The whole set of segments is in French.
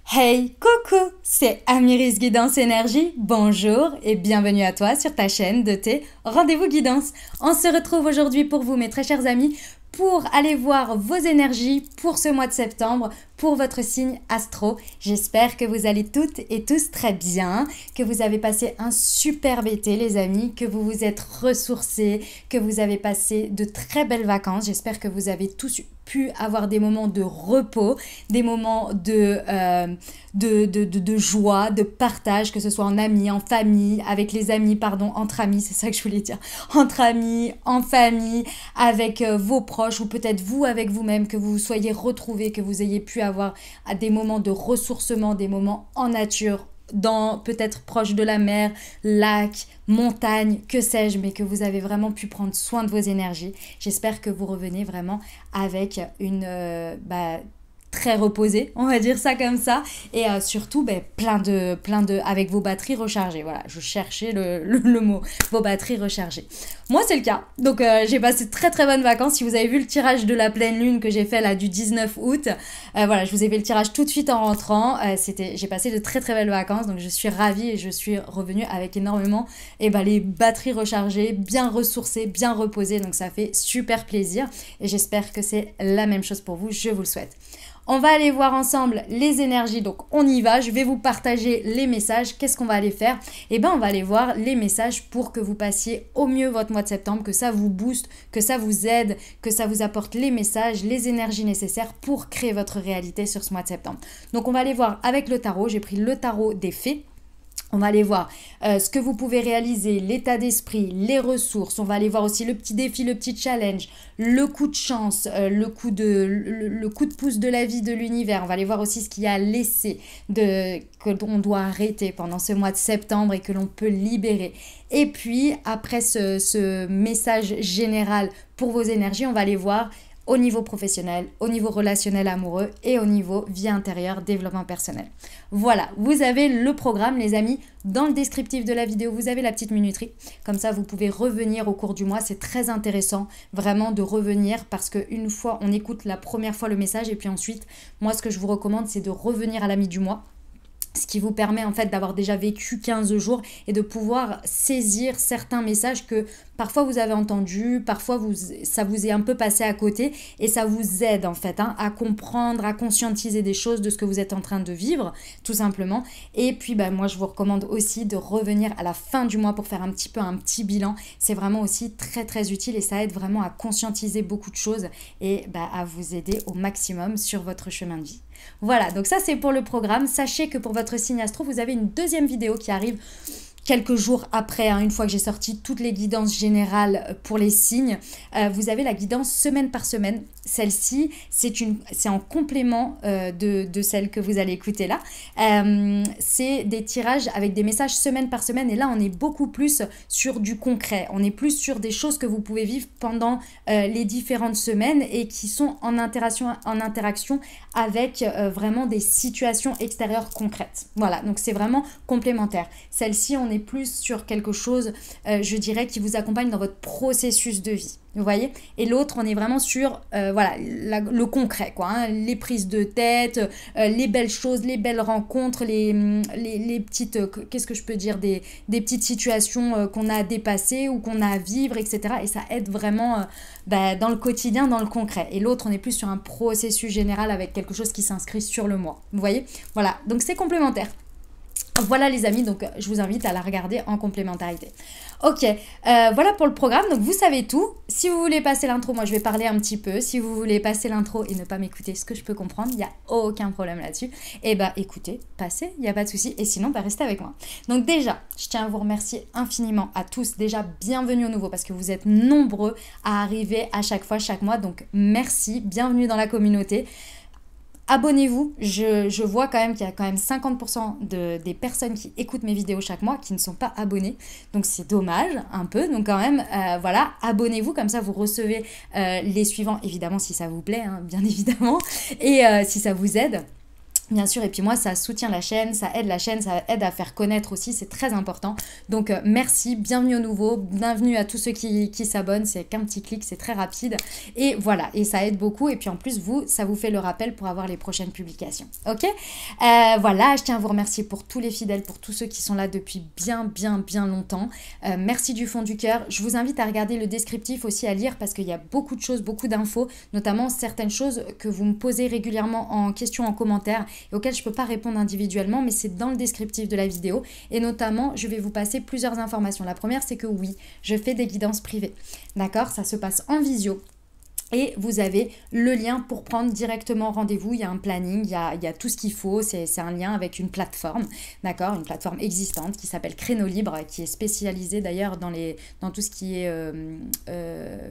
Hey, coucou, c'est Amiris Guidance Énergie. Bonjour et bienvenue à toi sur ta chaîne de tes rendez-vous guidance. On se retrouve aujourd'hui pour vous, mes très chers amis, pour aller voir vos énergies pour ce mois de septembre, pour votre signe astro. J'espère que vous allez toutes et tous très bien, que vous avez passé un superbe été les amis, que vous vous êtes ressourcés, que vous avez passé de très belles vacances. J'espère que vous avez tous pu avoir des moments de repos, des moments de joie, de partage, que ce soit en amis, en famille, avec les amis, pardon, entre amis, c'est ça que je voulais dire, entre amis, en famille, avec vos proches ou peut-être vous avec vous-même, que vous vous soyez retrouvés, que vous ayez pu avoir des moments de ressourcement, des moments en nature, dans peut-être proche de la mer, lac, montagne, que sais-je, mais que vous avez vraiment pu prendre soin de vos énergies. J'espère que vous revenez vraiment avec une très reposé, on va dire ça comme ça, et surtout plein de avec vos batteries rechargées. Voilà, je cherchais le mot, vos batteries rechargées. Moi c'est le cas, donc j'ai passé de très très bonnes vacances. Si vous avez vu le tirage de la pleine lune que j'ai fait là du 19 août, voilà, je vous ai fait le tirage tout de suite en rentrant. J'ai passé de très très belles vacances, donc je suis ravie et je suis revenue avec énormément les batteries rechargées, bien ressourcées, bien reposées, donc ça fait super plaisir et j'espère que c'est la même chose pour vous, je vous le souhaite. On va aller voir ensemble les énergies, donc on y va, je vais vous partager les messages. Qu'est-ce qu'on va aller faire? On va aller voir les messages pour que vous passiez au mieux votre mois de septembre, que ça vous booste, que ça vous aide, que ça vous apporte les messages, les énergies nécessaires pour créer votre réalité sur ce mois de septembre. Donc on va aller voir avec le tarot, j'ai pris le tarot des fées. On va aller voir ce que vous pouvez réaliser, l'état d'esprit, les ressources. On va aller voir aussi le petit défi, le petit challenge, le coup de chance, le coup de pouce de la vie, de l'univers. On va aller voir aussi ce qu'il y a à laisser, que l'on doit arrêter pendant ce mois de septembre et que l'on peut libérer. Et puis, après ce message général pour vos énergies, on va aller voir au niveau professionnel, au niveau relationnel amoureux et au niveau vie intérieure, développement personnel. Voilà, vous avez le programme les amis. Dans le descriptif de la vidéo, vous avez la petite minuterie. Comme ça, vous pouvez revenir au cours du mois. C'est très intéressant vraiment de revenir parce qu'une fois, on écoute la première fois le message et puis ensuite, moi, ce que je vous recommande, c'est de revenir à la mi du mois. Ce qui vous permet en fait d'avoir déjà vécu 15 jours et de pouvoir saisir certains messages que parfois vous avez entendus, parfois ça vous est un peu passé à côté et ça vous aide en fait à comprendre, à conscientiser des choses de ce que vous êtes en train de vivre tout simplement. Et puis moi je vous recommande aussi de revenir à la fin du mois pour faire un petit bilan. C'est vraiment aussi très très utile et ça aide vraiment à conscientiser beaucoup de choses et à vous aider au maximum sur votre chemin de vie. Voilà, donc ça c'est pour le programme. Sachez que pour votre signe astro, vous avez une deuxième vidéo qui arrive quelques jours après, une fois que j'ai sorti toutes les guidances générales pour les signes. Vous avez la guidance semaine par semaine. Celle-ci, c'est en complément de celle que vous allez écouter là. C'est des tirages avec des messages semaine par semaine. Et là, on est beaucoup plus sur du concret. On est plus sur des choses que vous pouvez vivre pendant les différentes semaines et qui sont en interaction avec vraiment des situations extérieures concrètes. Voilà, donc c'est vraiment complémentaire. Celle-ci, on est plus sur quelque chose, je dirais, qui vous accompagne dans votre processus de vie. Vous voyez? Et l'autre, on est vraiment sur le concret, quoi, les prises de tête, les belles choses, les belles rencontres, les petites, qu'est-ce que je peux dire, des petites situations qu'on a à dépasser ou qu'on a à vivre, etc. Et ça aide vraiment dans le quotidien, dans le concret. Et l'autre, on est plus sur un processus général avec quelque chose qui s'inscrit sur le mois. Vous voyez? Voilà, donc c'est complémentaire. Voilà les amis, donc je vous invite à la regarder en complémentarité. Ok, voilà pour le programme, donc vous savez tout. Si vous voulez passer l'intro, moi je vais parler un petit peu. Si vous voulez passer l'intro et ne pas m'écouter, ce que je peux comprendre, il n'y a aucun problème là-dessus. Et écoutez, passez, il n'y a pas de souci. Et sinon, restez avec moi. Donc déjà, je tiens à vous remercier infiniment à tous. Déjà, bienvenue au nouveau parce que vous êtes nombreux à arriver à chaque fois, chaque mois. Donc merci, bienvenue dans la communauté. Abonnez-vous, je vois quand même qu'il y a quand même 50% des personnes qui écoutent mes vidéos chaque mois qui ne sont pas abonnées. Donc c'est dommage un peu, donc quand même, voilà, abonnez-vous, comme ça vous recevez les suivants, évidemment si ça vous plaît, bien évidemment, et si ça vous aide. Bien sûr, et puis moi, ça soutient la chaîne, ça aide à faire connaître aussi, c'est très important. Donc, merci, bienvenue au nouveau, bienvenue à tous ceux qui s'abonnent, c'est qu'un petit clic, c'est très rapide. Et voilà, et ça aide beaucoup. Et puis en plus, vous, ça vous fait le rappel pour avoir les prochaines publications. Ok. Voilà, je tiens à vous remercier pour tous les fidèles, pour tous ceux qui sont là depuis bien longtemps. Merci du fond du cœur. Je vous invite à regarder le descriptif aussi, à lire, parce qu'il y a beaucoup de choses, beaucoup d'infos, notamment certaines choses que vous me posez régulièrement en question, en commentaire, et auxquelles je ne peux pas répondre individuellement, mais c'est dans le descriptif de la vidéo. Et notamment, je vais vous passer plusieurs informations. La première, c'est que oui, je fais des guidances privées. D'accord? Ça se passe en visio. Et vous avez le lien pour prendre directement rendez-vous. Il y a un planning, il y a tout ce qu'il faut. C'est un lien avec une plateforme, d'accord? Une plateforme existante qui s'appelle Créneau Libre, qui est spécialisée d'ailleurs dans tout ce qui est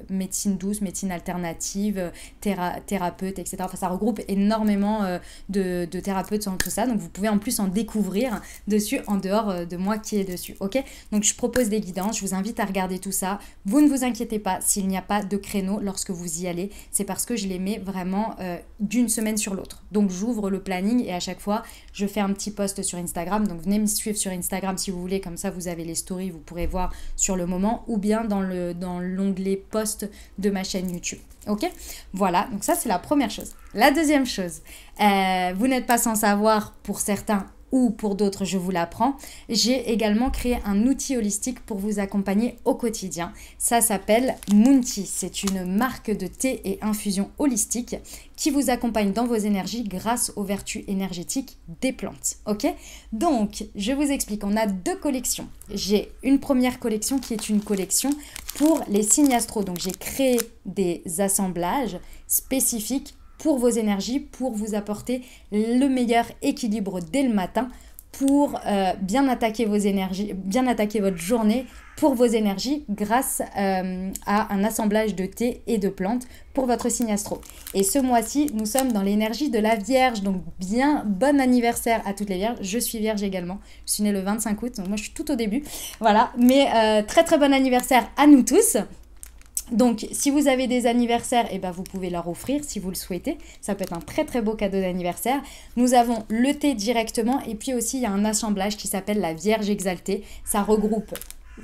médecine douce, médecine alternative, thérapeute, etc. Enfin, ça regroupe énormément de thérapeutes dans tout ça. Donc, vous pouvez en plus en découvrir dessus en dehors de moi qui est dessus, ok? Donc, je propose des guidances. Je vous invite à regarder tout ça. Vous ne vous inquiétez pas s'il n'y a pas de créneau lorsque vous y allez. C'est parce que je les mets vraiment d'une semaine sur l'autre. Donc j'ouvre le planning et à chaque fois je fais un petit post sur Instagram. Donc venez me suivre sur Instagram si vous voulez, comme ça vous avez les stories, vous pourrez voir sur le moment, ou bien dans l'onglet post de ma chaîne YouTube. Ok, voilà, donc ça c'est la première chose. La deuxième chose, vous n'êtes pas sans savoir, pour certains ou pour d'autres, je vous l'apprends, j'ai également créé un outil holistique pour vous accompagner au quotidien. Ça s'appelle Moontea. C'est une marque de thé et infusion holistique qui vous accompagne dans vos énergies grâce aux vertus énergétiques des plantes. Ok? Donc, je vous explique, on a deux collections. J'ai une première collection qui est une collection pour les signes astro. Donc, j'ai créé des assemblages spécifiques pour vos énergies, pour vous apporter le meilleur équilibre dès le matin, pour bien attaquer vos énergies, bien attaquer votre journée pour vos énergies grâce à un assemblage de thé et de plantes pour votre signe astro. Et ce mois-ci, nous sommes dans l'énergie de la Vierge, donc bien bon anniversaire à toutes les Vierges. Je suis Vierge également, je suis née le 25 août, donc moi je suis tout au début, voilà. Mais très bon anniversaire à nous tous. Donc, si vous avez des anniversaires, eh ben, vous pouvez leur offrir si vous le souhaitez. Ça peut être un très beau cadeau d'anniversaire. Nous avons le thé directement et puis aussi il y a un assemblage qui s'appelle la Vierge exaltée. Ça regroupe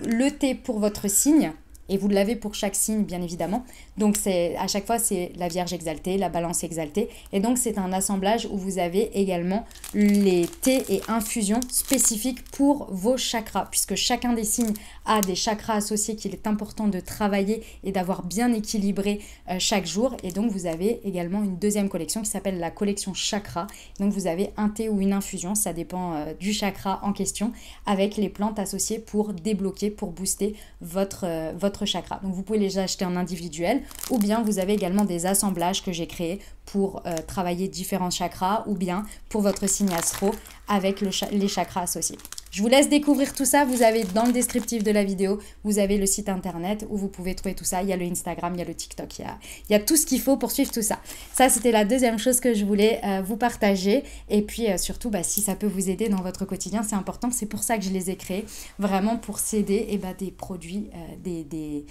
le thé pour votre signe. Et vous l'avez pour chaque signe, bien évidemment. Donc, à chaque fois, c'est la Vierge exaltée, la Balance exaltée. Et donc, c'est un assemblage où vous avez également les thés et infusions spécifiques pour vos chakras. Puisque chacun des signes a des chakras associés qu'il est important de travailler et d'avoir bien équilibré chaque jour. Et donc, vous avez également une deuxième collection qui s'appelle la collection chakra. Donc, vous avez un thé ou une infusion, ça dépend du chakra en question, avec les plantes associées pour débloquer, pour booster votre chakra. Donc vous pouvez les acheter en individuel ou bien vous avez également des assemblages que j'ai créés pour travailler différents chakras ou bien pour votre signe astro avec les chakras associés. Je vous laisse découvrir tout ça. Vous avez dans le descriptif de la vidéo, vous avez le site internet où vous pouvez trouver tout ça. Il y a le Instagram, il y a le TikTok, il y a tout ce qu'il faut pour suivre tout ça. Ça, c'était la deuxième chose que je voulais vous partager. Et puis surtout, si ça peut vous aider dans votre quotidien, c'est important. C'est pour ça que je les ai créés, vraiment pour s'aider des produits, des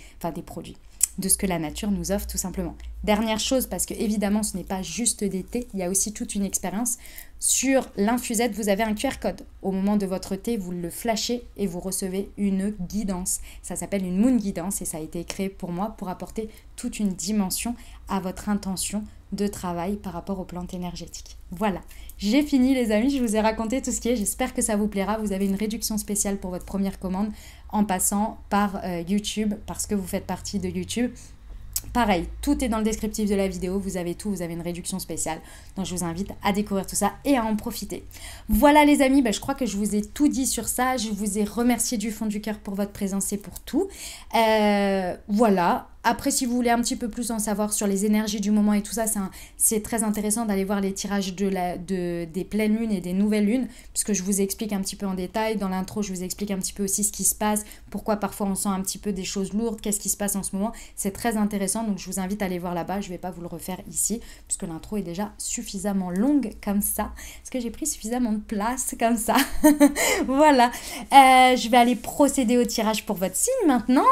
produits de ce que la nature nous offre tout simplement. Dernière chose, parce que évidemment ce n'est pas juste des thés, il y a aussi toute une expérience. Sur l'infusette, vous avez un QR code. Au moment de votre thé, vous le flashez et vous recevez une guidance. Ça s'appelle une Moon Guidance et ça a été créé pour moi pour apporter toute une dimension à votre intention de travail par rapport aux plantes énergétiques. Voilà, j'ai fini les amis, je vous ai raconté tout ce qui est, j'espère que ça vous plaira. Vous avez une réduction spéciale pour votre première commande en passant par YouTube parce que vous faites partie de YouTube. Pareil, tout est dans le descriptif de la vidéo, vous avez tout, vous avez une réduction spéciale. Donc je vous invite à découvrir tout ça et à en profiter. Voilà les amis, je crois que je vous ai tout dit sur ça. Je vous ai remercié du fond du cœur pour votre présence et pour tout. Voilà. Après, si vous voulez un petit peu plus en savoir sur les énergies du moment et tout ça, c'est très intéressant d'aller voir les tirages des pleines lunes et des nouvelles lunes, puisque je vous explique un petit peu en détail. Dans l'intro, je vous explique un petit peu aussi ce qui se passe, pourquoi parfois on sent un petit peu des choses lourdes, qu'est-ce qui se passe en ce moment. C'est très intéressant, donc je vous invite à aller voir là-bas. Je ne vais pas vous le refaire ici, puisque l'intro est déjà suffisamment longue comme ça, parce que j'ai pris suffisamment de place comme ça. Voilà. Je vais aller procéder au tirage pour votre signe maintenant.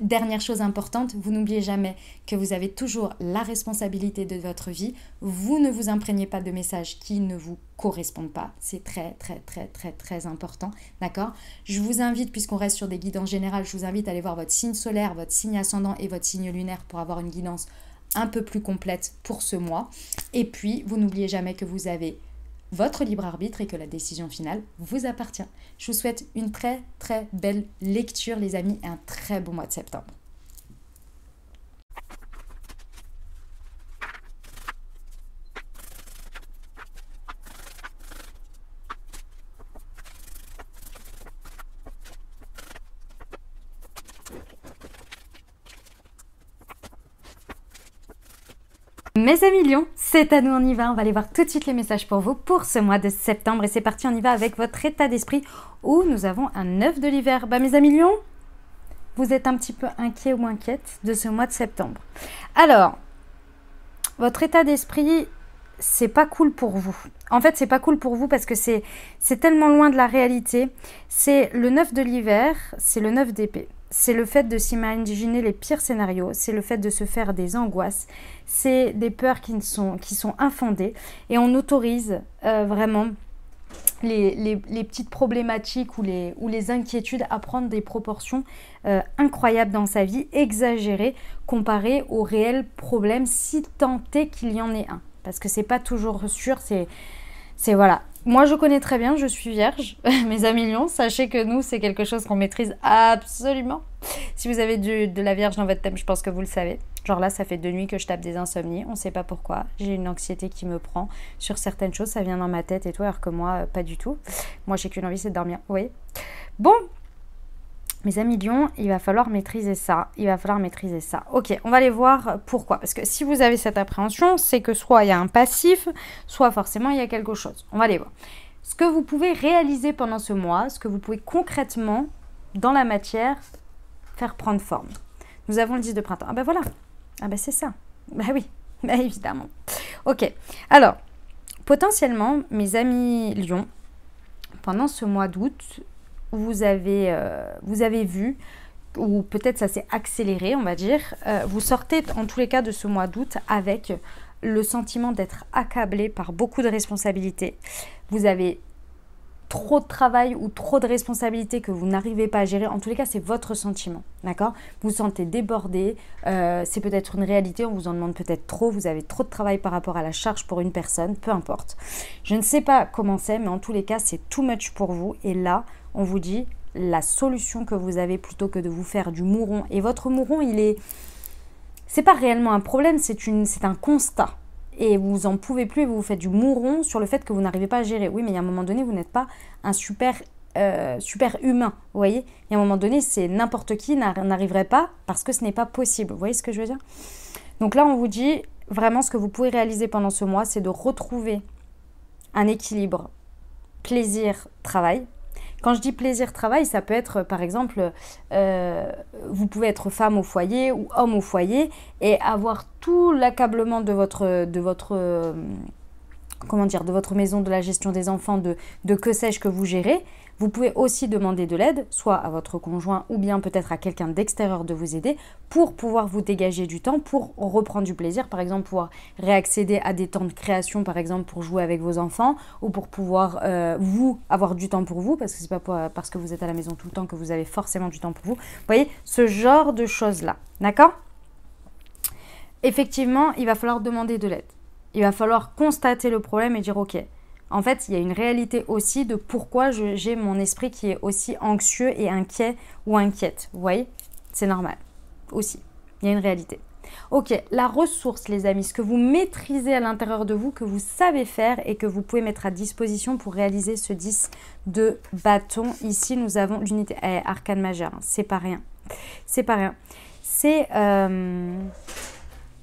Dernière chose chose importante, vous n'oubliez jamais que vous avez toujours la responsabilité de votre vie. Vous ne vous imprégnez pas de messages qui ne vous correspondent pas. C'est très, très, très, très, très important. D'accord? Je vous invite, puisqu'on reste sur des guidances générales, je vous invite à aller voir votre signe solaire, votre signe ascendant et votre signe lunaire pour avoir une guidance un peu plus complète pour ce mois. Et puis, vous n'oubliez jamais que vous avez votre libre arbitre et que la décision finale vous appartient. Je vous souhaite une très très belle lecture les amis et un très bon mois de septembre. Mes amis Lions, c'est à nous, on y va. On va aller voir tout de suite les messages pour vous pour ce mois de septembre. Et c'est parti, on y va avec votre état d'esprit où nous avons un œuf de l'hiver. Bah mes amis Lions, vous êtes un petit peu inquiets ou inquiètes de ce mois de septembre. Alors, votre état d'esprit, c'est pas cool pour vous. En fait, c'est pas cool pour vous parce que c'est tellement loin de la réalité. C'est le 9 de l'hiver, c'est le 9 d'épée. C'est le fait de s'imaginer les pires scénarios, c'est le fait de se faire des angoisses, c'est des peurs qui sont infondées et on autorise vraiment les petites problématiques ou les inquiétudes à prendre des proportions incroyables dans sa vie, exagérées comparées aux réels problèmes si tant est qu'il y en ait un. Parce que c'est pas toujours sûr, c'est voilà. Moi, je connais très bien, je suis vierge, mes amis lions. Sachez que nous, c'est quelque chose qu'on maîtrise absolument. Si vous avez de la vierge dans votre thème, je pense que vous le savez. Genre là, ça fait 2 nuits que je tape des insomnies. On ne sait pas pourquoi. J'ai une anxiété qui me prend sur certaines choses. Ça vient dans ma tête et tout, alors que moi, pas du tout. Moi, j'ai qu'une envie, c'est de dormir. Oui. Bon. Mes amis lions, il va falloir maîtriser ça. Il va falloir maîtriser ça. Ok, on va aller voir pourquoi. Parce que si vous avez cette appréhension, c'est que soit il y a un passif, soit forcément il y a quelque chose. On va aller voir. Ce que vous pouvez réaliser pendant ce mois, ce que vous pouvez concrètement, dans la matière, faire prendre forme. Nous avons le 10 de printemps. Ah ben voilà. Ah ben c'est ça. Ben oui, ben évidemment. Ok, alors, potentiellement, mes amis lions, pendant ce mois d'août, vous avez vu, ou peut-être ça s'est accéléré, on va dire, vous sortez en tous les cas de ce mois d'août avec le sentiment d'être accablé par beaucoup de responsabilités. Vous avez trop de travail ou trop de responsabilités que vous n'arrivez pas à gérer. En tous les cas, c'est votre sentiment, d'accord? Vous vous sentez débordé, c'est peut-être une réalité, on vous en demande peut-être trop, vous avez trop de travail par rapport à la charge pour une personne, peu importe. Je ne sais pas comment c'est, mais en tous les cas, c'est too much pour vous. Et là, on vous dit la solution que vous avez plutôt que de vous faire du mouron. Et votre mouron, c'est pas réellement un problème, c'est un constat. Et vous en pouvez plus et vous vous faites du mouron sur le fait que vous n'arrivez pas à gérer. Oui, mais il y a un moment donné, vous n'êtes pas un super humain, vous voyez. Il y a un moment donné, c'est n'importe qui n'arriverait pas parce que ce n'est pas possible. Vous voyez ce que je veux dire? Donc là, on vous dit vraiment ce que vous pouvez réaliser pendant ce mois, c'est de retrouver un équilibre plaisir-travail. Quand je dis plaisir-travail, ça peut être par exemple, vous pouvez être femme au foyer ou homme au foyer et avoir tout l'accablement de votre maison, de la gestion des enfants, de que sais-je que vous gérez. Vous pouvez aussi demander de l'aide, soit à votre conjoint ou bien peut-être à quelqu'un d'extérieur de vous aider pour pouvoir vous dégager du temps, pour reprendre du plaisir, par exemple pouvoir réaccéder à des temps de création, par exemple pour jouer avec vos enfants ou pour pouvoir vous avoir du temps pour vous, parce que c'est pas parce que vous êtes à la maison tout le temps que vous avez forcément du temps pour vous. Vous voyez, ce genre de choses-là, d'accord? Effectivement, il va falloir demander de l'aide. Il va falloir constater le problème et dire ok. En fait, il y a une réalité aussi de pourquoi j'ai mon esprit qui est aussi anxieux et inquiet ou inquiète. Vous voyez? C'est normal. Aussi. Il y a une réalité. Ok, la ressource, les amis, ce que vous maîtrisez à l'intérieur de vous, que vous savez faire et que vous pouvez mettre à disposition pour réaliser ce 10 de bâton. Ici, nous avons l'unité arcane majeure. Hein. C'est pas rien. C'est pas rien. C'est...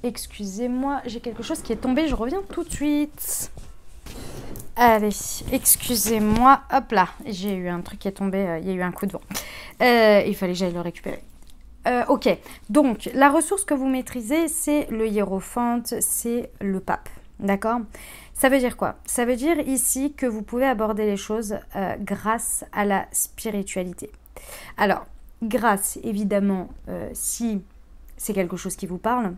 Excusez-moi, j'ai quelque chose qui est tombé. Je reviens tout de suite. Allez, excusez-moi, hop là, j'ai eu un truc qui est tombé, il y a eu un coup de vent. Il fallait que j'aille le récupérer. Ok, donc la ressource que vous maîtrisez, c'est le hiérophante, c'est le pape, d'accord? Ça veut dire quoi? Ça veut dire ici que vous pouvez aborder les choses grâce à la spiritualité. Alors, grâce, évidemment, si c'est quelque chose qui vous parle.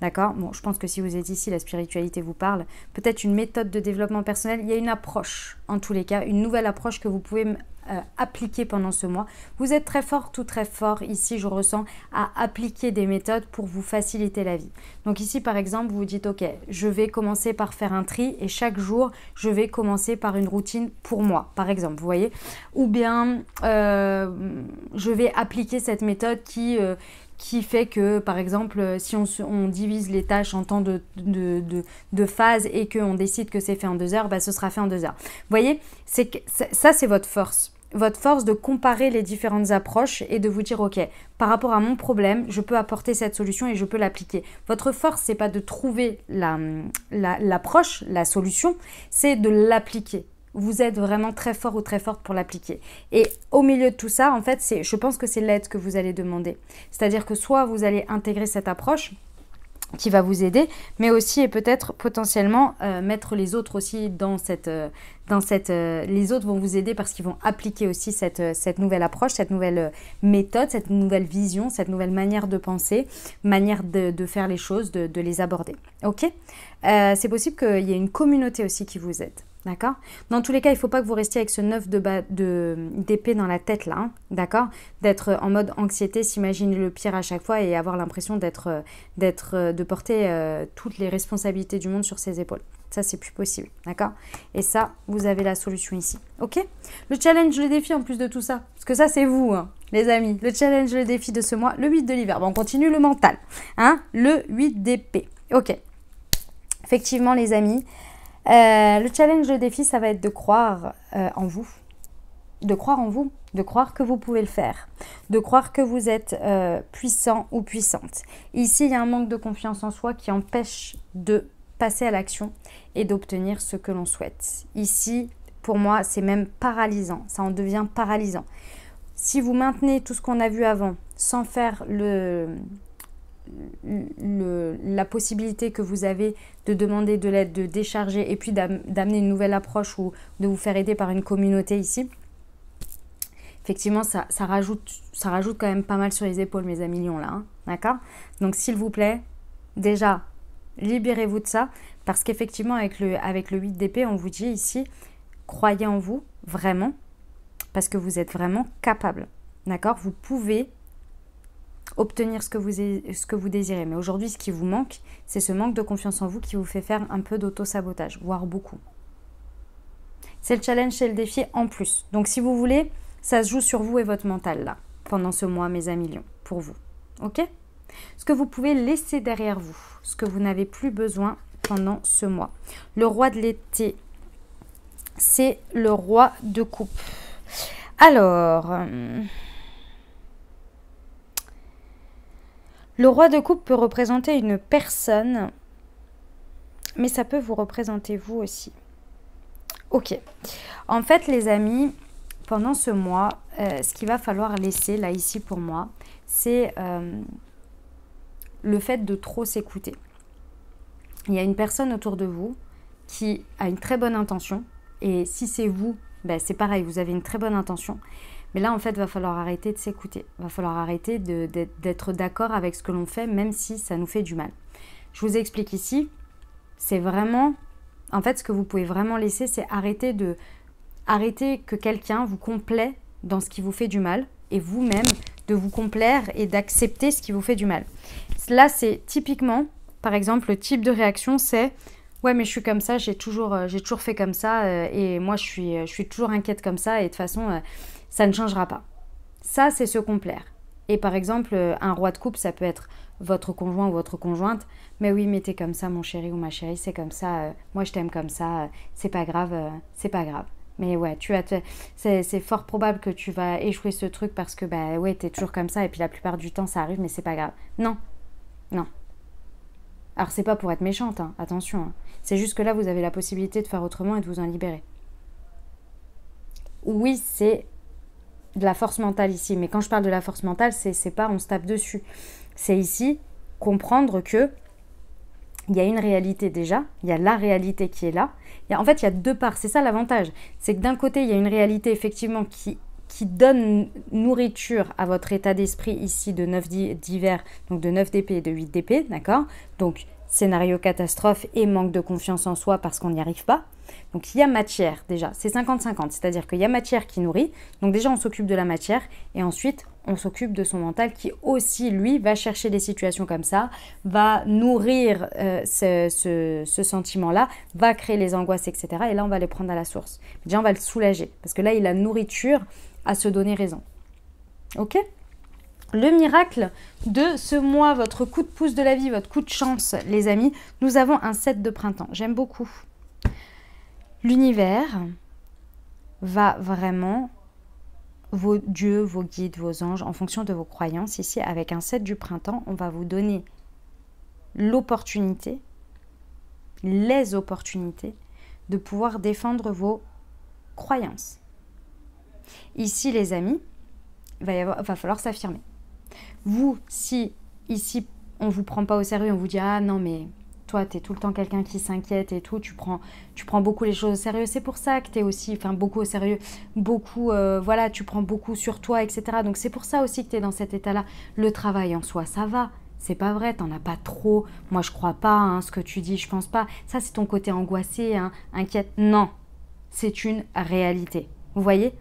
D'accord? Bon, je pense que si vous êtes ici, la spiritualité vous parle. Peut-être une méthode de développement personnel. Il y a une approche, en tous les cas, une nouvelle approche que vous pouvez appliquer pendant ce mois. Vous êtes très fort, tout très fort, ici, je ressens, à appliquer des méthodes pour vous faciliter la vie. Donc ici, par exemple, vous vous dites, ok, je vais commencer par faire un tri et chaque jour, je vais commencer par une routine pour moi, par exemple, vous voyez? Ou bien, je vais appliquer cette méthode qui fait que, par exemple, si on divise les tâches en temps de phase et qu'on décide que c'est fait en 2 heures, bah, ce sera fait en 2 heures. Vous voyez, ça, c'est votre force. Votre force de comparer les différentes approches et de vous dire, ok, par rapport à mon problème, je peux apporter cette solution et je peux l'appliquer. Votre force, c'est pas de trouver l'approche, la solution, c'est de l'appliquer. Vous êtes vraiment très fort ou très forte pour l'appliquer. Et au milieu de tout ça, en fait, je pense que c'est l'aide que vous allez demander. C'est-à-dire que soit vous allez intégrer cette approche qui va vous aider, mais aussi et peut-être potentiellement mettre les autres aussi les autres vont vous aider parce qu'ils vont appliquer aussi cette nouvelle approche, cette nouvelle méthode, cette nouvelle vision, cette nouvelle manière de penser, manière de faire les choses, de les aborder. Ok? C'est possible qu'il y ait une communauté aussi qui vous aide. D'accord? Dans tous les cas, il ne faut pas que vous restiez avec ce 9 d'épée dans la tête là, hein, d'accord? D'être en mode anxiété, s'imaginer le pire à chaque fois et avoir l'impression de porter toutes les responsabilités du monde sur ses épaules. Ça, c'est plus possible, d'accord? Et ça, vous avez la solution ici, ok? Le challenge, le défi en plus de tout ça, parce que ça, c'est vous, hein, les amis. Le challenge, le défi de ce mois, le 8 de l'hiver. Bon, on continue le mental, hein? Le 8 d'épée, ok. Effectivement, les amis, le challenge, le défi, ça va être de croire en vous. De croire en vous, de croire que vous pouvez le faire, de croire que vous êtes puissant ou puissante. Ici, il y a un manque de confiance en soi qui empêche de passer à l'action et d'obtenir ce que l'on souhaite. Ici, pour moi, c'est même paralysant, ça en devient paralysant. Si vous maintenez tout ce qu'on a vu avant sans faire la possibilité que vous avez de demander de l'aide, de décharger et puis d'amener une nouvelle approche ou de vous faire aider par une communauté ici, effectivement ça rajoute quand même pas mal sur les épaules, mes amis lions là, hein, d'accord? Donc s'il vous plaît, déjà libérez-vous de ça parce qu'effectivement avec le 8 d'épée, on vous dit ici, croyez en vous vraiment parce que vous êtes vraiment capable, d'accord? Vous pouvez obtenir ce que vous désirez. Mais aujourd'hui, ce qui vous manque, c'est ce manque de confiance en vous qui vous fait faire un peu d'auto-sabotage, voire beaucoup. C'est le challenge, c'est le défi en plus. Donc, si vous voulez, ça se joue sur vous et votre mental, là, pendant ce mois, mes amis lions, pour vous. Ok? Ce que vous pouvez laisser derrière vous, ce que vous n'avez plus besoin pendant ce mois. Le roi de l'été, c'est le roi de coupe. Alors... le roi de coupe peut représenter une personne, mais ça peut vous représenter vous aussi. Ok. En fait, les amis, pendant ce mois, ce qu'il va falloir laisser, là, ici, pour moi, c'est le fait de trop s'écouter. Il y a une personne autour de vous qui a une très bonne intention, et si c'est vous, ben, c'est pareil, vous avez une très bonne intention. Mais là, en fait, il va falloir arrêter de s'écouter. Il va falloir arrêter d'être d'accord avec ce que l'on fait, même si ça nous fait du mal. Je vous explique ici. C'est vraiment... En fait, ce que vous pouvez vraiment laisser, c'est arrêter que quelqu'un vous complaît dans ce qui vous fait du mal et vous-même de vous complaire et d'accepter ce qui vous fait du mal. Là, c'est typiquement, par exemple, le type de réaction, c'est... Ouais, mais je suis comme ça, j'ai toujours fait comme ça et moi, je suis toujours inquiète comme ça et de toute façon... ça ne changera pas. Ça, c'est se complaire. Et par exemple, un roi de coupe, ça peut être votre conjoint ou votre conjointe. Mais oui, mais t'es comme ça, mon chéri ou ma chérie, c'est comme ça. Moi, je t'aime comme ça. C'est pas grave, c'est pas grave. Mais ouais, c'est fort probable que tu vas échouer ce truc parce que, bah ouais, t'es toujours comme ça. Et puis la plupart du temps, ça arrive, mais c'est pas grave. Non, non. Alors, c'est pas pour être méchante, hein, attention. Hein. C'est juste que là, vous avez la possibilité de faire autrement et de vous en libérer. Oui, c'est... de la force mentale ici, mais quand je parle de la force mentale, c'est pas on se tape dessus, c'est ici comprendre que il y a une réalité déjà, il y a la réalité qui est là, en fait il y a deux parts, c'est ça l'avantage, c'est que d'un côté il y a une réalité effectivement qui qui donne nourriture à votre état d'esprit ici de 9 d'hiver, donc de 9 d'épée et de 8 d'épée, d'accord? Donc, scénario catastrophe et manque de confiance en soi parce qu'on n'y arrive pas. Donc, il y a matière déjà, c'est 50-50, c'est-à-dire qu'il y a matière qui nourrit. Donc, déjà, on s'occupe de la matière et ensuite, on s'occupe de son mental qui aussi, lui, va chercher des situations comme ça, va nourrir ce sentiment-là, va créer les angoisses, etc. Et là, on va les prendre à la source. Déjà, on va le soulager parce que là, il a nourriture à se donner raison. Ok ? Le miracle de ce mois, votre coup de pouce de la vie, votre coup de chance, les amis, nous avons un 7 de printemps. J'aime beaucoup. L'univers va vraiment, vos dieux, vos guides, vos anges, en fonction de vos croyances, ici, avec un 7 du printemps, on va vous donner l'opportunité, les opportunités de pouvoir défendre vos croyances. Ici, les amis, il va falloir s'affirmer. Vous, si ici, on ne vous prend pas au sérieux, on vous dit « Ah non, mais toi, tu es tout le temps quelqu'un qui s'inquiète et tout, tu prends beaucoup les choses au sérieux. C'est pour ça que tu es aussi, beaucoup au sérieux, beaucoup, voilà, tu prends beaucoup sur toi, etc. Donc, c'est pour ça aussi que tu es dans cet état-là. Le travail en soi, ça va. C'est pas vrai, t'en as pas trop. Moi, je crois pas, hein, ce que tu dis, je pense pas. Ça, c'est ton côté angoissé, hein, inquiète. Non, c'est une réalité. Vous voyez ?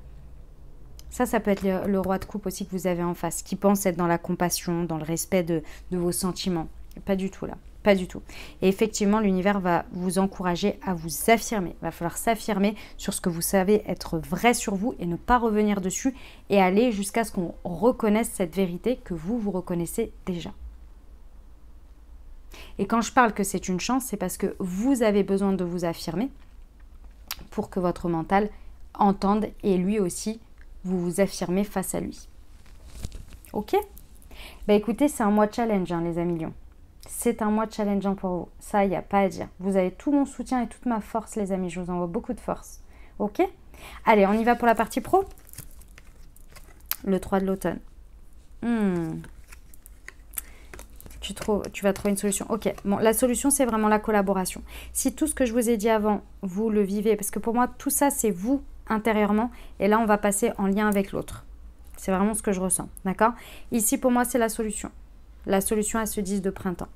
Ça peut être le roi de coupe aussi que vous avez en face, qui pense être dans la compassion, dans le respect de vos sentiments. Pas du tout là, pas du tout. Et effectivement, l'univers va vous encourager à vous affirmer. Il va falloir s'affirmer sur ce que vous savez être vrai sur vous et ne pas revenir dessus et aller jusqu'à ce qu'on reconnaisse cette vérité que vous reconnaissez déjà. Et quand je parle que c'est une chance, c'est parce que vous avez besoin de vous affirmer pour que votre mental entende et lui aussi vous vous affirmez face à lui. Ok ? Écoutez, c'est un mois challenge, hein, les amis lions. C'est un mois challengeant pour vous. Ça, il n'y a pas à dire. Vous avez tout mon soutien et toute ma force, les amis. Je vous envoie beaucoup de force. Ok ? Allez, on y va pour la partie pro. Le 3 de l'automne. Tu vas trouver une solution. Ok, bon, la solution, c'est vraiment la collaboration. Si tout ce que je vous ai dit avant, vous le vivez, parce que pour moi, tout ça, c'est vous intérieurement. Et là, on va passer en lien avec l'autre. C'est vraiment ce que je ressens, d'accord? Ici, pour moi, c'est la solution. La solution à ce 10 de printemps.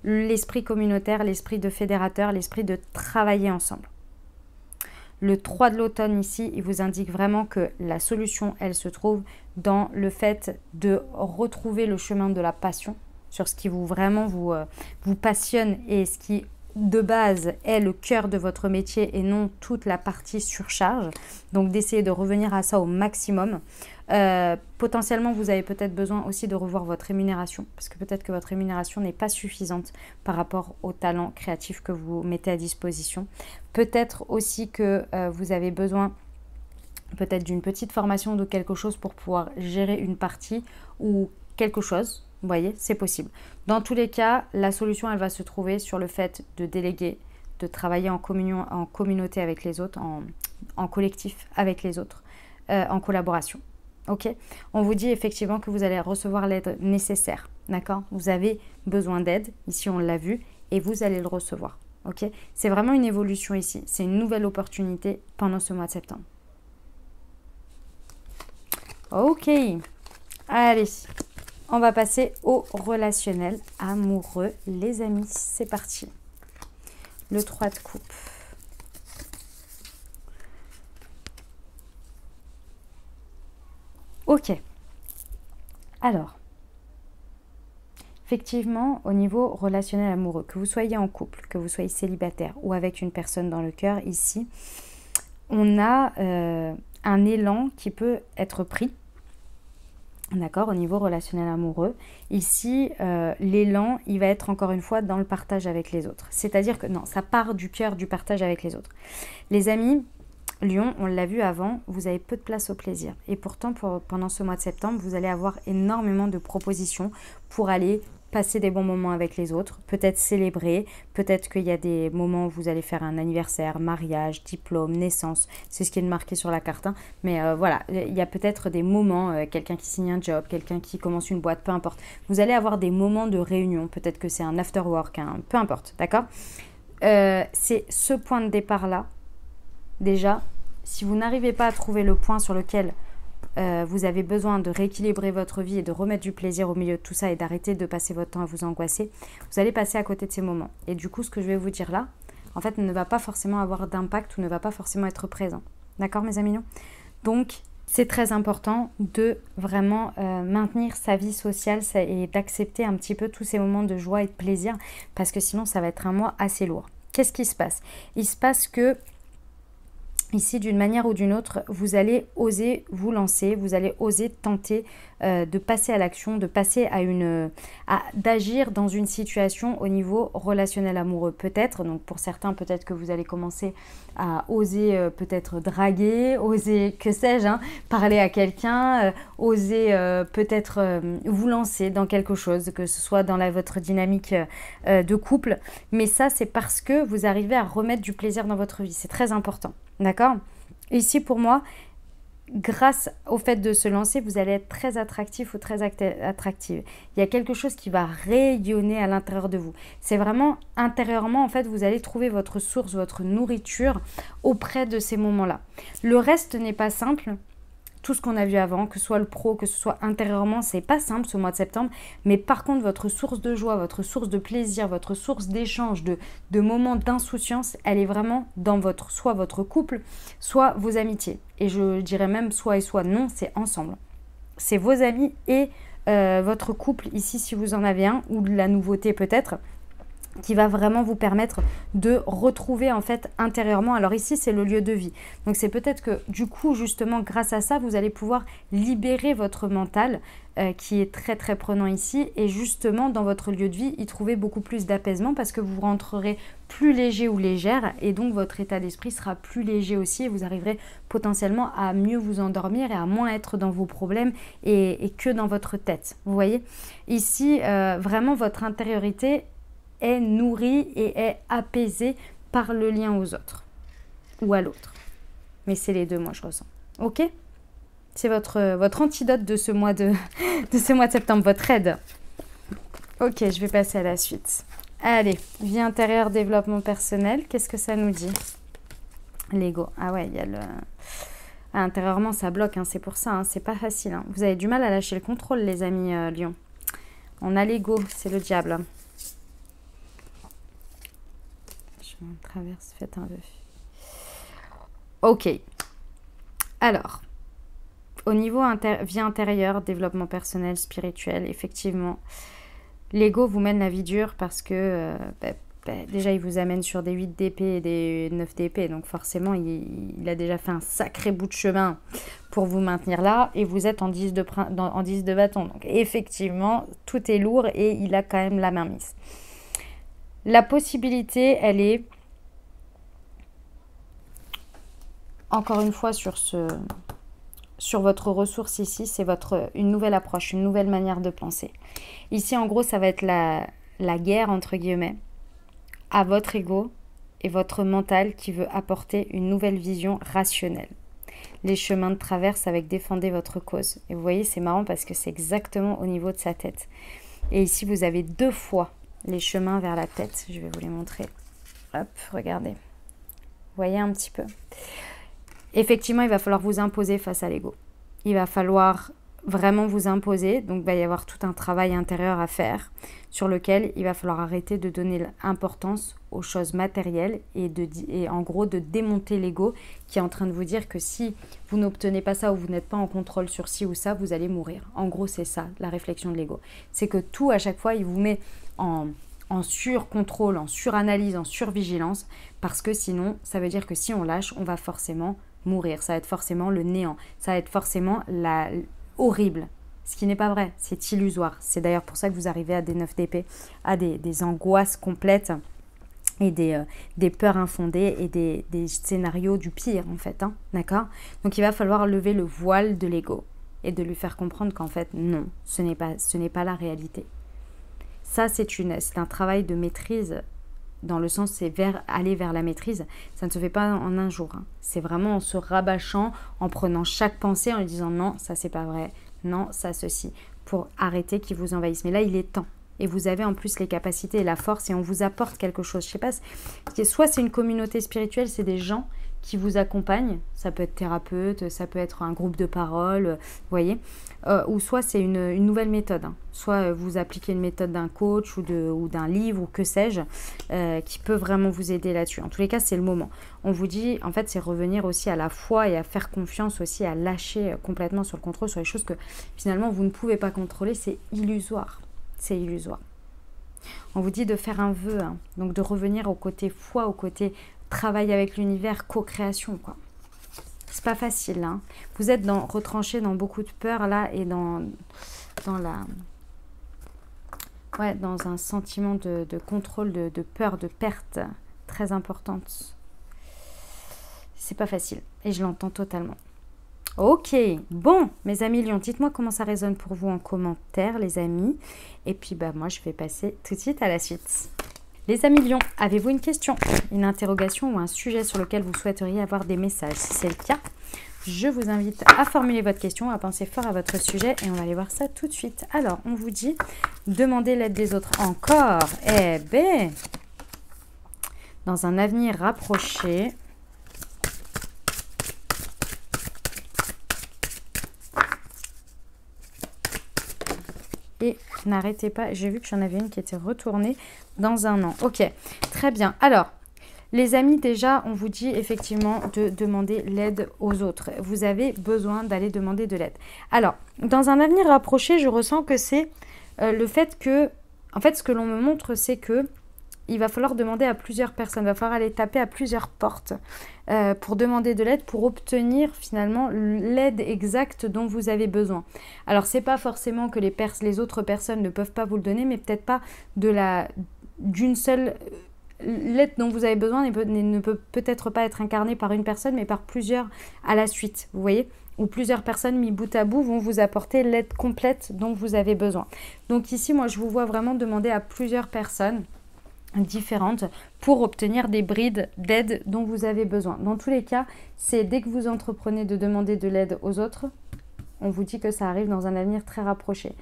L'esprit communautaire, l'esprit de fédérateur, l'esprit de travailler ensemble. Le 3 de l'automne ici, il vous indique vraiment que la solution, elle se trouve dans le fait de retrouver le chemin de la passion sur ce qui vous passionne et ce qui de base est le cœur de votre métier et non toute la partie surcharge. Donc d'essayer de revenir à ça au maximum. Potentiellement, vous avez peut-être besoin aussi de revoir votre rémunération parce que peut-être que votre rémunération n'est pas suffisante par rapport au talent créatif que vous mettez à disposition. Peut-être aussi que vous avez besoin peut-être d'une petite formation de quelque chose pour pouvoir gérer une partie ou quelque chose. Vous voyez, c'est possible. Dans tous les cas, la solution, elle va se trouver sur le fait de déléguer, de travailler en communion, en communauté avec les autres, en collectif avec les autres, en collaboration. Ok ? On vous dit effectivement que vous allez recevoir l'aide nécessaire. D'accord ? Vous avez besoin d'aide. Ici, on l'a vu. Et vous allez le recevoir. Ok ? C'est vraiment une évolution ici. C'est une nouvelle opportunité pendant ce mois de septembre. Ok. Allez. On va passer au relationnel amoureux, les amis. C'est parti. Le 3 de coupe. Ok. Alors, effectivement, au niveau relationnel amoureux, que vous soyez en couple, que vous soyez célibataire ou avec une personne dans le cœur, ici, on a un élan qui peut être pris. D'accord, au niveau relationnel amoureux. Ici, l'élan, il va être encore une fois dans le partage avec les autres. C'est-à-dire que, non, ça part du cœur du partage avec les autres. Les amis, Lion, on l'a vu avant, vous avez peu de place au plaisir. Et pourtant, pendant ce mois de septembre, vous allez avoir énormément de propositions pour aller passer des bons moments avec les autres, peut-être célébrer, peut-être qu'il y a des moments où vous allez faire un anniversaire, mariage, diplôme, naissance, c'est ce qui est marqué sur la carte, hein. Mais voilà, il y a peut-être des moments, quelqu'un qui signe un job, quelqu'un qui commence une boîte, peu importe. Vous allez avoir des moments de réunion, peut-être que c'est un after work, hein, peu importe, d'accord ? C'est ce point de départ-là, déjà, si vous n'arrivez pas à trouver le point sur lequel vous avez besoin de rééquilibrer votre vie et de remettre du plaisir au milieu de tout ça et d'arrêter de passer votre temps à vous angoisser, vous allez passer à côté de ces moments. Et du coup, ce que je vais vous dire là, en fait, ne va pas forcément avoir d'impact ou ne va pas forcément être présent. D'accord, mes amis? Donc, c'est très important de vraiment maintenir sa vie sociale et d'accepter un petit peu tous ces moments de joie et de plaisir, parce que sinon, ça va être un mois assez lourd. Qu'est-ce qui se passe? Il se passe que ici, d'une manière ou d'une autre, vous allez oser vous lancer, vous allez oser tenter de passer à l'action, de passer d'agir dans une situation au niveau relationnel amoureux. Peut-être, donc pour certains, peut-être que vous allez commencer à oser peut-être draguer, oser, que sais-je, parler à quelqu'un, oser peut-être vous lancer dans quelque chose, que ce soit dans votre dynamique de couple. Mais ça, c'est parce que vous arrivez à remettre du plaisir dans votre vie. C'est très important. D'accord? Ici, pour moi, grâce au fait de se lancer, vous allez être très attractif ou très attractive. Il y a quelque chose qui va rayonner à l'intérieur de vous. C'est vraiment intérieurement, en fait, vous allez trouver votre source, votre nourriture auprès de ces moments-là. Le reste n'est pas simple. Tout ce qu'on a vu avant, que ce soit le pro, que ce soit intérieurement, c'est pas simple ce mois de septembre. Mais par contre, votre source de joie, votre source de plaisir, votre source d'échange, de moments d'insouciance, elle est vraiment dans soit votre couple, soit vos amitiés. Et je dirais même soit et soit. Non, c'est ensemble. C'est vos amis et votre couple ici, si vous en avez un, ou de la nouveauté peut-être, qui va vraiment vous permettre de retrouver en fait intérieurement. Alors ici, c'est le lieu de vie. Donc c'est peut-être que du coup, justement, grâce à ça, vous allez pouvoir libérer votre mental qui est très très prenant ici et justement dans votre lieu de vie, y trouver beaucoup plus d'apaisement parce que vous rentrerez plus léger ou légère et donc votre état d'esprit sera plus léger aussi et vous arriverez potentiellement à mieux vous endormir et à moins être dans vos problèmes et que dans votre tête. Vous voyez? Ici, vraiment votre intériorité est nourrie et est apaisée par le lien aux autres ou à l'autre. Mais c'est les deux, moi, je ressens. Ok? C'est votre antidote de ce mois de septembre, votre aide. Ok, je vais passer à la suite. Allez, vie intérieure, développement personnel. Qu'est-ce que ça nous dit? L'ego. Ah ouais, il y a le... intérieurement, ça bloque, c'est pour ça, c'est pas facile. Vous avez du mal à lâcher le contrôle, les amis Lion. On a l'ego, c'est le diable. Traverse, faites un vœu. Ok. Alors, au niveau vie intérieure, développement personnel, spirituel, effectivement, l'ego vous mène la vie dure parce que déjà, il vous amène sur des 8 d'épée et des 9 d'épée. Donc forcément, il a déjà fait un sacré bout de chemin pour vous maintenir là. Et vous êtes en 10 de bâton. Donc effectivement, tout est lourd et il a quand même la main mise. La possibilité, elle est, encore une fois, sur votre ressource ici, c'est une nouvelle approche, une nouvelle manière de penser. Ici, en gros, ça va être la guerre, entre guillemets, à votre ego et votre mental qui veut apporter une nouvelle vision rationnelle. Les chemins de traverse avec défendez votre cause. Et vous voyez, c'est marrant parce que c'est exactement au niveau de sa tête. Et ici, vous avez 2 fois les chemins vers la tête. Je vais vous les montrer. Hop, regardez. Vous voyez un petit peu. Effectivement, il va falloir vous imposer face à l'ego. Il va falloir vraiment vous imposer. Donc, il va y avoir tout un travail intérieur à faire sur lequel il va falloir arrêter de donner l'importance aux choses matérielles et en gros de démonter l'ego qui est en train de vous dire que si vous n'obtenez pas ça ou vous n'êtes pas en contrôle sur ci ou ça, vous allez mourir. En gros, c'est ça, la réflexion de l'ego. C'est que tout, à chaque fois, il vous met en sur-contrôle, en suranalyse, en survigilance, parce que sinon, ça veut dire que si on lâche, on va forcément mourir. Ça va être forcément le néant. Ça va être forcément horrible. Ce qui n'est pas vrai, c'est illusoire. C'est d'ailleurs pour ça que vous arrivez à des 9 d'épée, à des angoisses complètes et des peurs infondées et des scénarios du pire, en fait. D'accord? Donc, il va falloir lever le voile de l'ego et de lui faire comprendre qu'en fait, non, ce n'est pas la réalité. Ça, c'est un travail de maîtrise, dans le sens, c'est aller vers la maîtrise. Ça ne se fait pas en un jour. C'est vraiment en se rabâchant, en prenant chaque pensée, en lui disant non, ça, c'est pas vrai, non, ça, ceci, pour arrêter qu'il vous envahisse. Mais là, il est temps. Et vous avez en plus les capacités et la force et on vous apporte quelque chose. Je sais pas, soit c'est une communauté spirituelle, c'est des gens qui vous accompagne. Ça peut être thérapeute, ça peut être un groupe de parole, vous voyez. Ou soit c'est une nouvelle méthode. Hein. Soit vous appliquez une méthode d'un coach ou d'un livre ou que sais-je, qui peut vraiment vous aider là-dessus. En tous les cas, c'est le moment. On vous dit, en fait, c'est revenir aussi à la foi et à faire confiance aussi, à lâcher complètement sur le contrôle, sur les choses que finalement vous ne pouvez pas contrôler. C'est illusoire. C'est illusoire. On vous dit de faire un vœu, hein. Donc de revenir au côté foi, au côté travail avec l'univers, co-création, quoi. C'est pas facile, hein. Vous êtes retranché dans beaucoup de peur là et dans un sentiment de contrôle, de peur, de perte très importante. C'est pas facile et je l'entends totalement. Ok, bon, mes amis Lions, dites-moi comment ça résonne pour vous en commentaire, les amis. Et puis, moi, je vais passer tout de suite à la suite. Les amis Lions, avez-vous une question, une interrogation ou un sujet sur lequel vous souhaiteriez avoir des messages? Si c'est le cas, je vous invite à formuler votre question, à penser fort à votre sujet et on va aller voir ça tout de suite. Alors, on vous dit, demandez l'aide des autres encore. Eh bien, dans un avenir rapproché... Et n'arrêtez pas, j'ai vu que j'en avais une qui était retournée dans un an. Ok, très bien. Alors, les amis, déjà, on vous dit effectivement de demander l'aide aux autres. Vous avez besoin d'aller demander de l'aide. Alors, dans un avenir rapproché, je ressens que c'est le fait que... En fait, ce que l'on me montre, c'est que il va falloir demander à plusieurs personnes. Il va falloir aller taper à plusieurs portes pour demander de l'aide, pour obtenir finalement l'aide exacte dont vous avez besoin. Alors, c'est pas forcément que les autres personnes ne peuvent pas vous le donner, mais peut-être pas d'une seule... L'aide dont vous avez besoin ne peut peut-être pas être incarnée par une personne, mais par plusieurs à la suite, vous voyez, ou plusieurs personnes mis bout à bout vont vous apporter l'aide complète dont vous avez besoin. Donc ici, moi, je vous vois vraiment demander à plusieurs personnes différentes pour obtenir des brides d'aide dont vous avez besoin. Dans tous les cas, c'est dès que vous entreprenez de demander de l'aide aux autres, on vous dit que ça arrive dans un avenir très rapproché.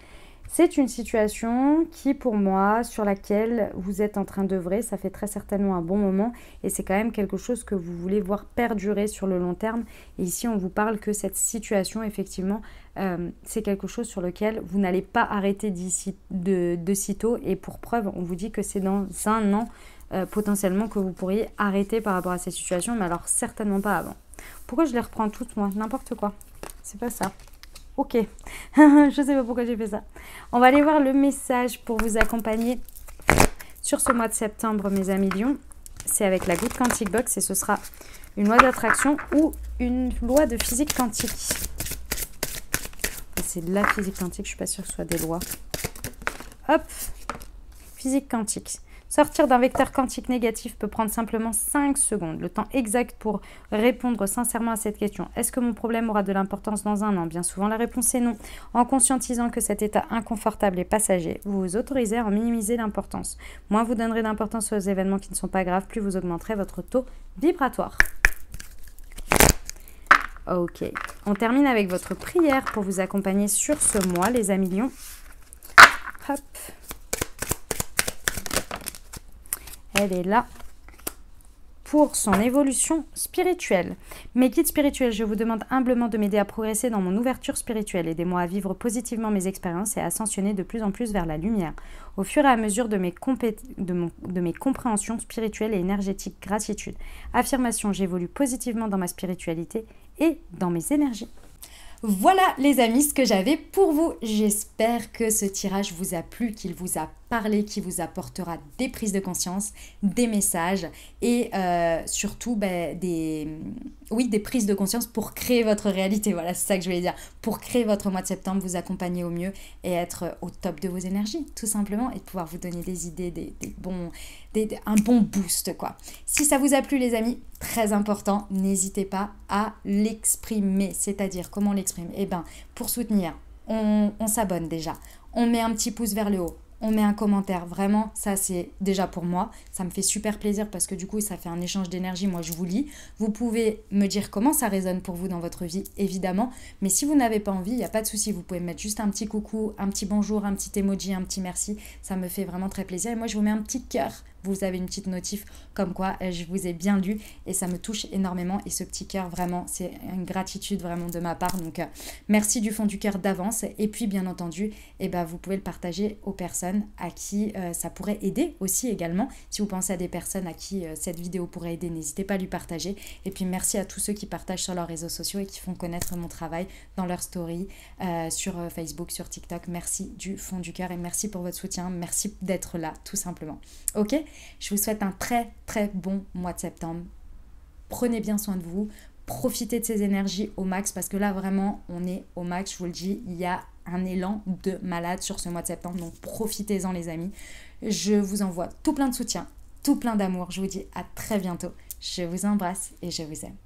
C'est une situation qui, pour moi, sur laquelle vous êtes en train d'œuvrer, ça fait très certainement un bon moment et c'est quand même quelque chose que vous voulez voir perdurer sur le long terme. Et ici, on vous parle que cette situation, effectivement, c'est quelque chose sur lequel vous n'allez pas arrêter de sitôt. Et pour preuve, on vous dit que c'est dans un an potentiellement que vous pourriez arrêter par rapport à cette situation, mais alors certainement pas avant. Pourquoi je les reprends toutes, moi? N'importe quoi. C'est pas ça. Ok, je sais pas pourquoi j'ai fait ça. On va aller voir le message pour vous accompagner sur ce mois de septembre, mes amis Lions. C'est avec la Good Quantic Box et ce sera une loi d'attraction ou une loi de physique quantique. C'est de la physique quantique, je suis pas sûre que ce soit des lois. Hop, physique quantique. Sortir d'un vecteur quantique négatif peut prendre simplement 5 secondes, le temps exact pour répondre sincèrement à cette question. Est-ce que mon problème aura de l'importance dans un an? Bien souvent, la réponse est non. En conscientisant que cet état inconfortable est passager, vous vous autorisez à en minimiser l'importance. Moins vous donnerez d'importance aux événements qui ne sont pas graves, plus vous augmenterez votre taux vibratoire. Ok, on termine avec votre prière pour vous accompagner sur ce mois, les amis Lions. Hop. Elle est là pour son évolution spirituelle. Mes guides spirituels, je vous demande humblement de m'aider à progresser dans mon ouverture spirituelle. Aidez-moi à vivre positivement mes expériences et à ascensionner de plus en plus vers la lumière. Au fur et à mesure de mes compréhensions spirituelles et énergétiques, gratitude. Affirmation, j'évolue positivement dans ma spiritualité et dans mes énergies. Voilà les amis ce que j'avais pour vous. J'espère que ce tirage vous a plu, qu'il vous a parlé, qu'il vous apportera des prises de conscience, des messages et surtout des prises de conscience pour créer votre réalité. Voilà, c'est ça que je voulais dire. Pour créer votre mois de septembre, vous accompagner au mieux et être au top de vos énergies, tout simplement, et de pouvoir vous donner des idées, un bon boost, quoi. Si ça vous a plu, les amis, très important, n'hésitez pas à l'exprimer. C'est-à-dire, comment on l'exprime? Eh bien, pour soutenir, on s'abonne déjà. On met un petit pouce vers le haut. On met un commentaire. Vraiment, ça, c'est déjà pour moi. Ça me fait super plaisir parce que du coup, ça fait un échange d'énergie. Moi, je vous lis. Vous pouvez me dire comment ça résonne pour vous dans votre vie, évidemment. Mais si vous n'avez pas envie, il n'y a pas de souci. Vous pouvez mettre juste un petit coucou, un petit bonjour, un petit emoji, un petit merci. Ça me fait vraiment très plaisir. Et moi, je vous mets un petit cœur vous avez une petite notif comme quoi je vous ai bien lu et ça me touche énormément. Et ce petit cœur, vraiment, c'est une gratitude vraiment de ma part. Donc, merci du fond du cœur d'avance. Et puis, bien entendu, vous pouvez le partager aux personnes à qui ça pourrait aider aussi également. Si vous pensez à des personnes à qui cette vidéo pourrait aider, n'hésitez pas à lui partager. Et puis, merci à tous ceux qui partagent sur leurs réseaux sociaux et qui font connaître mon travail dans leurs stories, sur Facebook, sur TikTok. Merci du fond du cœur et merci pour votre soutien. Merci d'être là, tout simplement. Ok, je vous souhaite un très très bon mois de septembre. Prenez bien soin de vous. Profitez de ces énergies au max parce que là vraiment on est au max, je vous le dis, il y a un élan de malade sur ce mois de septembre, donc profitez-en les amis. Je vous envoie tout plein de soutien, tout plein d'amour. Je vous dis à très bientôt. Je vous embrasse et je vous aime.